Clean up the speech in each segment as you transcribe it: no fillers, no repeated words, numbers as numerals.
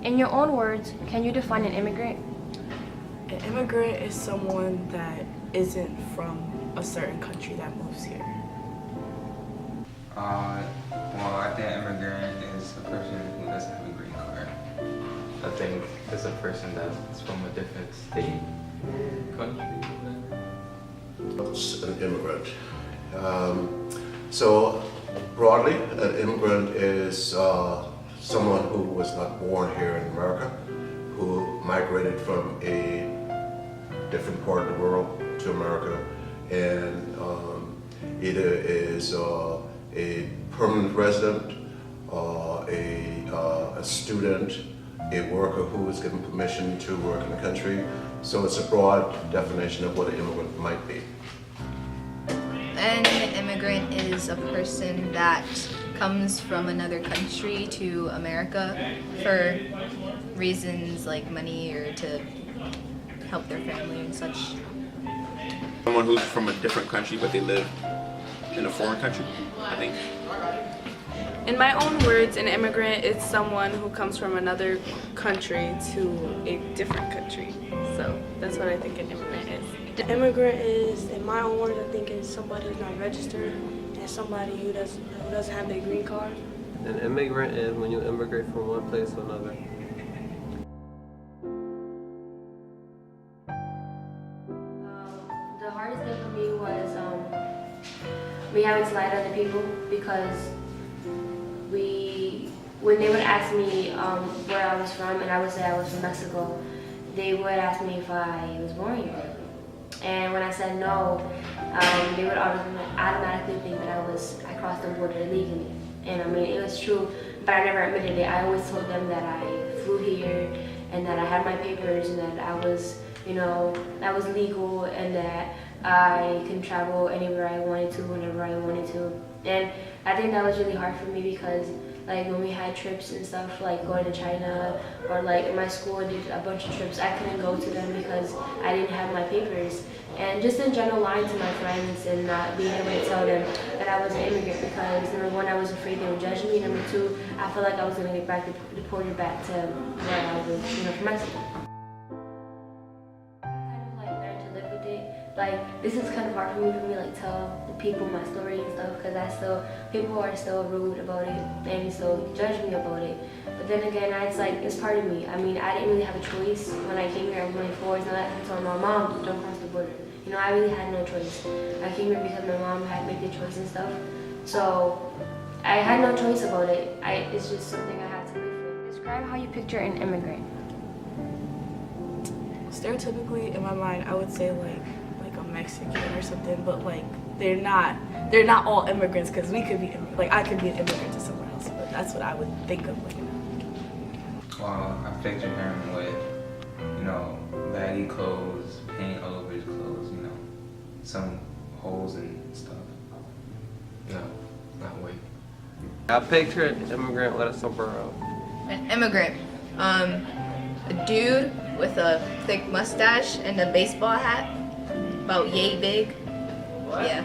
In your own words, can you define an immigrant? An immigrant is someone that isn't from a certain country that moves here. Well, I think an immigrant is a person who doesn't have a green card. I think it's a person that's from a different state, country, whatever. It's an immigrant. So broadly, an immigrant is someone who was not born here in America, who migrated from a different part of the world to America, and either is a permanent resident, a student, a worker who is given permission to work in the country. So it's a broad definition of what an immigrant might be. An immigrant is a person that comes from another country to America for reasons like money or to help their family and such. Someone who's from a different country but they live in a foreign country, I think. In my own words, an immigrant is someone who comes from another country to a different country. So that's what I think an immigrant is. An immigrant is, in my own words, I think is somebody who's not registered and somebody who doesn't have their green card. An immigrant is when you immigrate from one place to another. The hardest thing for me was me having to lie to other people because when they would ask me where I was from and I would say I was from Mexico, they would ask me if I was born here. And when I said no, they would automatically think that I crossed the border illegally. And I mean, it was true, but I never admitted it. I always told them that I flew here and that I had my papers and that I was, that was legal and that I can travel anywhere I wanted to, whenever I wanted to. And I think that was really hard for me because like when we had trips and stuff, like going to China or like my school did a bunch of trips, I couldn't go to them because I didn't have my papers. And just in general, lying to my friends and not being able to tell them that I was an immigrant because number one, I was afraid they would judge me. Number two, I felt like I was going to get deported back to where I was, from Mexico. Like, this is kind of hard for me like tell the people my story and stuff because people are still rude about it and still judge me about it. But then again, it's part of me. I mean, I didn't really have a choice when I came here. I was only 4. It's not like I told my mom to don't cross the border. I really had no choice. I came here because my mom had made the choice and stuff. So I had no choice about it. It's just something I had to live with. Describe how you picture an immigrant. Stereotypically, in my mind, I would say like a Mexican or something, but like they're not all immigrants because we could be I could be an immigrant to somewhere else, but that's what I would think of like. Well, I picture him with, baggy clothes, paint all over his clothes, some holes and stuff. No, not white. I picture an immigrant with a sombrero. An immigrant, a dude with a thick mustache and a baseball hat, about yay big. What? Yeah.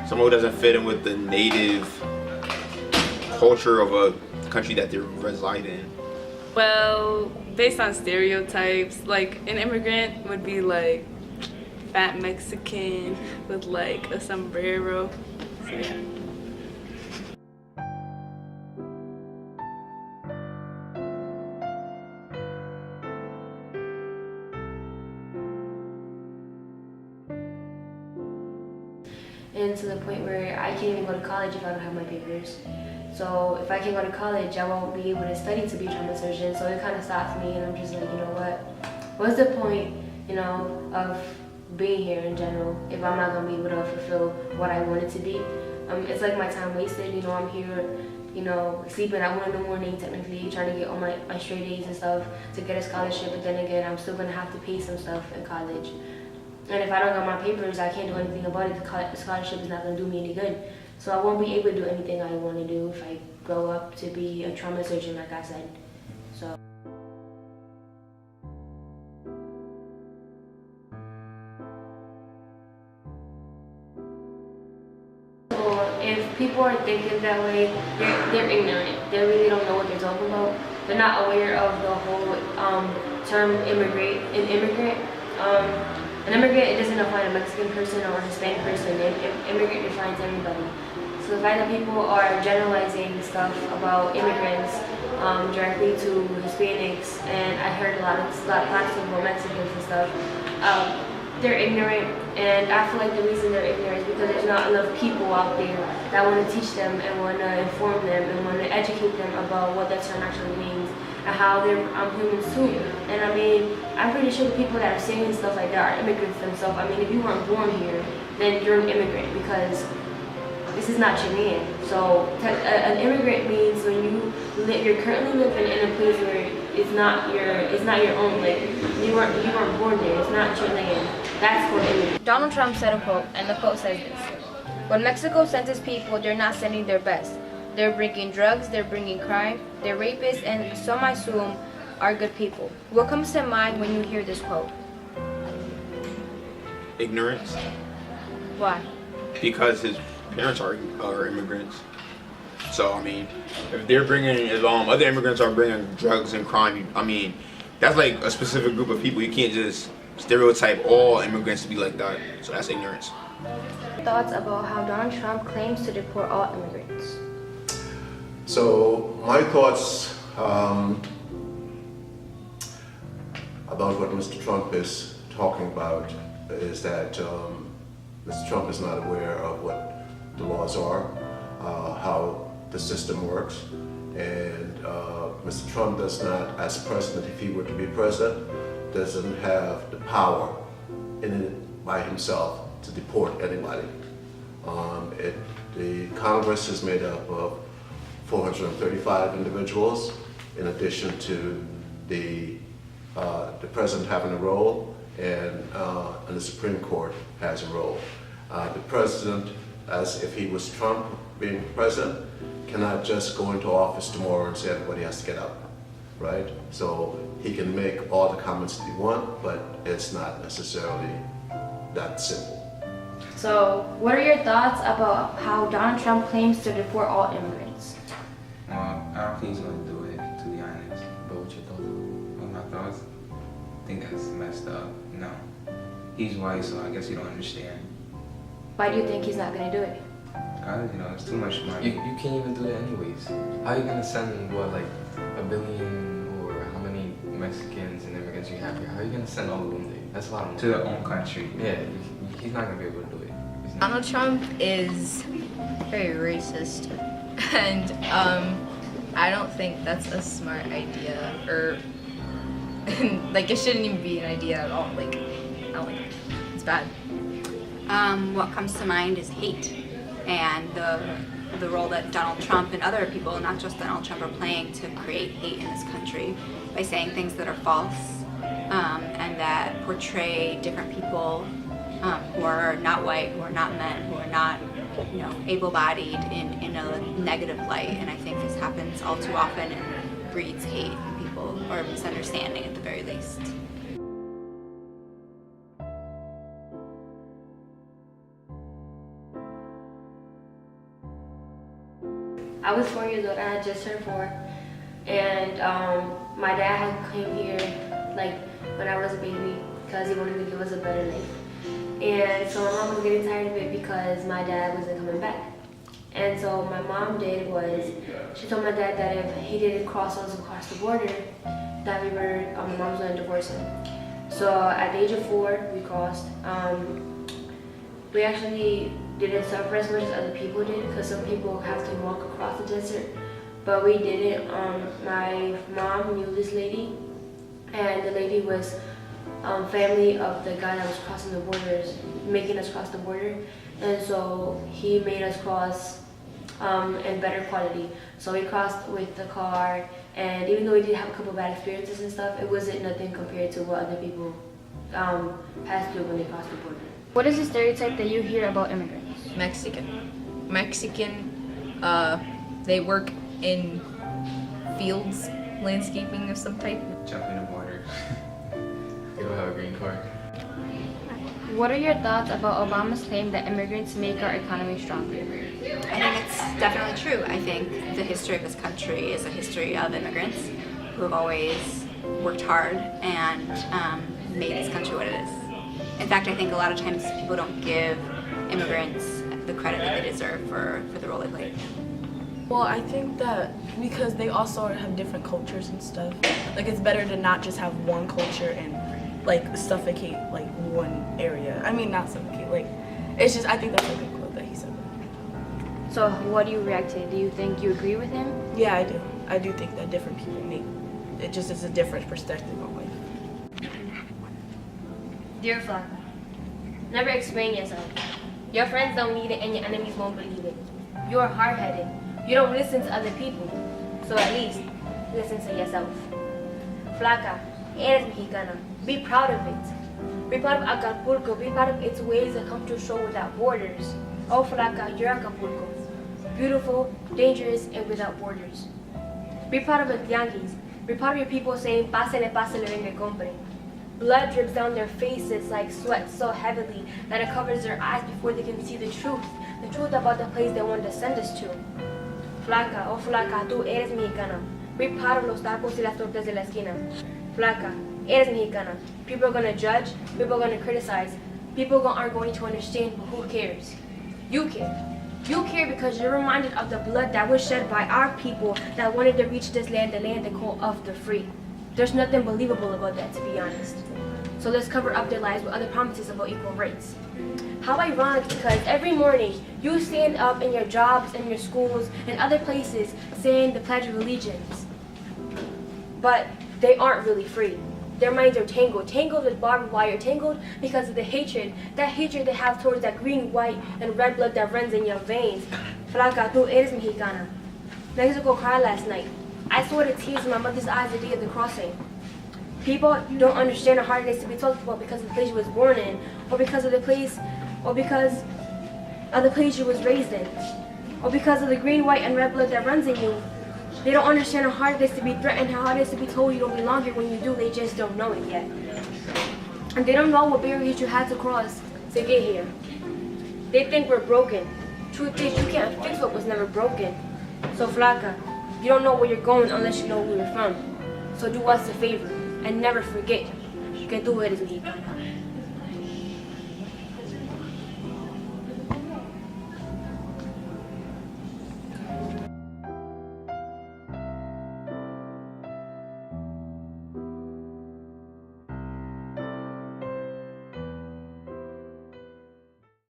Someone who doesn't fit in with the native culture of a country that they reside in. Well, based on stereotypes, like an immigrant would be like fat Mexican with like a sombrero. So yeah. And to the point where I can't even go to college if I don't have my papers. So if I can't go to college, I won't be able to study to be a trauma surgeon. So it kind of stops me, and I'm just like, what's the point, of being here in general if I'm not gonna be able to fulfill what I want it to be? It's like my time wasted. I'm here, sleeping at 1 in the morning, technically trying to get all my straight A's and stuff to get a scholarship. But then again, I'm still gonna have to pay some stuff in college. And if I don't got my papers, I can't do anything about it. The scholarship is not going to do me any good. So I won't be able to do anything I want to do if I grow up to be a trauma surgeon, like I said. So. If people are thinking that way, they're ignorant. They really don't know what they're talking about. they're not aware of the whole term immigrant. An immigrant, it doesn't define a Mexican person or a Hispanic person. Immigrant defines everybody. So the fact that people are generalizing stuff about immigrants directly to Hispanics, and I heard a lot of classes about Mexicans and stuff, they're ignorant, and I feel like the reason they're ignorant is because there's not enough people out there that want to teach them and want to inform them and want to educate them about what that term actually means and how they're humans too. And I mean, I'm pretty sure the people that are saying stuff like that are immigrants themselves. I mean, if you weren't born here, then you're an immigrant because this is not your land. So an immigrant means when you're currently living in a place where it's not your own land. You weren't born there. It's not your land. That's called immigrant. Donald Trump said a quote, and the quote says this: "When Mexico sends its people, they're not sending their best. They're bringing drugs, they're bringing crime, they're rapists, and some I assume are good people." What comes to mind when you hear this quote? Ignorance. Why? Because his parents are immigrants. So I mean, if other immigrants are bringing drugs and crime, I mean, that's like a specific group of people. You can't just stereotype all immigrants to be like that. So that's ignorance. Thoughts about how Donald Trump claims to deport all immigrants? So my thoughts about what Mr. Trump is talking about is that Mr. Trump is not aware of what the laws are, how the system works, and Mr. Trump does not, as president, if he were to be president, doesn't have the power in it by himself to deport anybody. The Congress is made up of 435 individuals, in addition to the president having a role, and the Supreme Court has a role. The president, as if he was Trump being president, cannot just go into office tomorrow and say everybody has to get up, right? So he can make all the comments that he wants, but it's not necessarily that simple. So, what are your thoughts about how Donald Trump claims to deport all immigrants? Well, I don't think he's going to do it, to be honest. But what's your thoughts? What my thoughts? I think that's messed up. No. He's white, so I guess you don't understand. Why do you think he's not going to do it? It's too much money. You can't even do it anyways. How are you gonna send like 1 billion or how many Mexicans and immigrants you have here? How are you gonna send all of them there? That's a lot of money. To their own country. Yeah, he's not gonna be able to do it. Donald Trump is very racist, and I don't think that's a smart idea, or like it shouldn't even be an idea at all. Like, I don't like it. It's bad. What comes to mind is hate, and the role that Donald Trump and other people, not just Donald Trump, are playing to create hate in this country by saying things that are false and that portray different people who are not white, who are not men, who are not, able-bodied in a negative light. And I think this happens all too often and breeds hate in people, or misunderstanding at the very least. I was 4 years old and I just turned 4, and my dad had came here like when I was a baby because he wanted to give us a better life. And so my mom was getting tired of it because my dad wasn't coming back. And so what my mom did was she told my dad that if he didn't cross us across the border, that my mom was going to divorce him. So at the age of 4, we crossed. We actually didn't suffer as much as other people did because some people have to walk across the desert, but we didn't. My mom knew this lady, and the lady was family of the guy that was crossing the borders, making us cross the border, and so he made us cross in better quality. So we crossed with the car, and even though we did have a couple bad experiences and stuff, it wasn't nothing compared to what other people passed through when they crossed the border. What is the stereotype that you hear about immigrants? Mexican, they work in fields, landscaping of some type. Jump in the water. They don't have a green card. What are your thoughts about Obama's claim that immigrants make our economy stronger? I think it's definitely true. I think the history of this country is a history of immigrants. who have always worked hard and made this country what it is. In fact, I think a lot of times people don't give immigrants the credit that they deserve for the role they played. Well, I think that because they also have different cultures and stuff, like it's better to not just have one culture and like suffocate like one area. I mean, not suffocate, like it's just, I think that's a good quote that he said. So what do you react to? Do you think you agree with him? Yeah, I do. I do think that different people make, it just is a different perspective on life. Dear Flocka, never explain yourself. Your friends don't need it and your enemies won't believe it. You are hard-headed. You don't listen to other people. So at least, listen to yourself. Flocka, eres mexicana. Be proud of it. Be proud of Acapulco. Be proud of its ways that come to show without borders. Oh, Flocka, you're Acapulco. Beautiful, dangerous, and without borders. Be proud of the Yankees. Be proud of your people saying, pásele, pásele, venga, compre. Blood drips down their faces like sweat so heavily that it covers their eyes before they can see the truth about the place they want to send us to. Flaca, oh flaca, tú eres mexicana. Be proud of los tacos y las tortas de la esquina. Flaca, eres mexicana. People are going to judge, people are going to criticize, people aren't going to understand, but who cares? You care. You care because you're reminded of the blood that was shed by our people that wanted to reach this land, the land they call of the free. There's nothing believable about that, to be honest. So let's cover up their lives with other promises about equal rights. How ironic, because every morning you stand up in your jobs, in your schools, and other places saying the Pledge of Allegiance. But they aren't really free. Their minds are tangled with barbed wire, tangled because of the hatred they have towards that green, white, and red blood that runs in your veins. Flaca, tú eres mexicana. Mexico cried last night. I saw the tears in my mother's eyes the day of the crossing. People don't understand how hard it is to be talked about because of the place you was born in, or because of the place you was raised in, or because of the green, white, and red blood that runs in you. They don't understand how hard it is to be threatened, how hard it is to be told you don't belong here when you do. They just don't know it yet. And they don't know what barriers you had to cross to get here. They think we're broken. Truth is, you can't fix what was never broken. So Flaca, you don't know where you're going unless you know where you're from. So do us a favor and never forget que tú eres mexicana.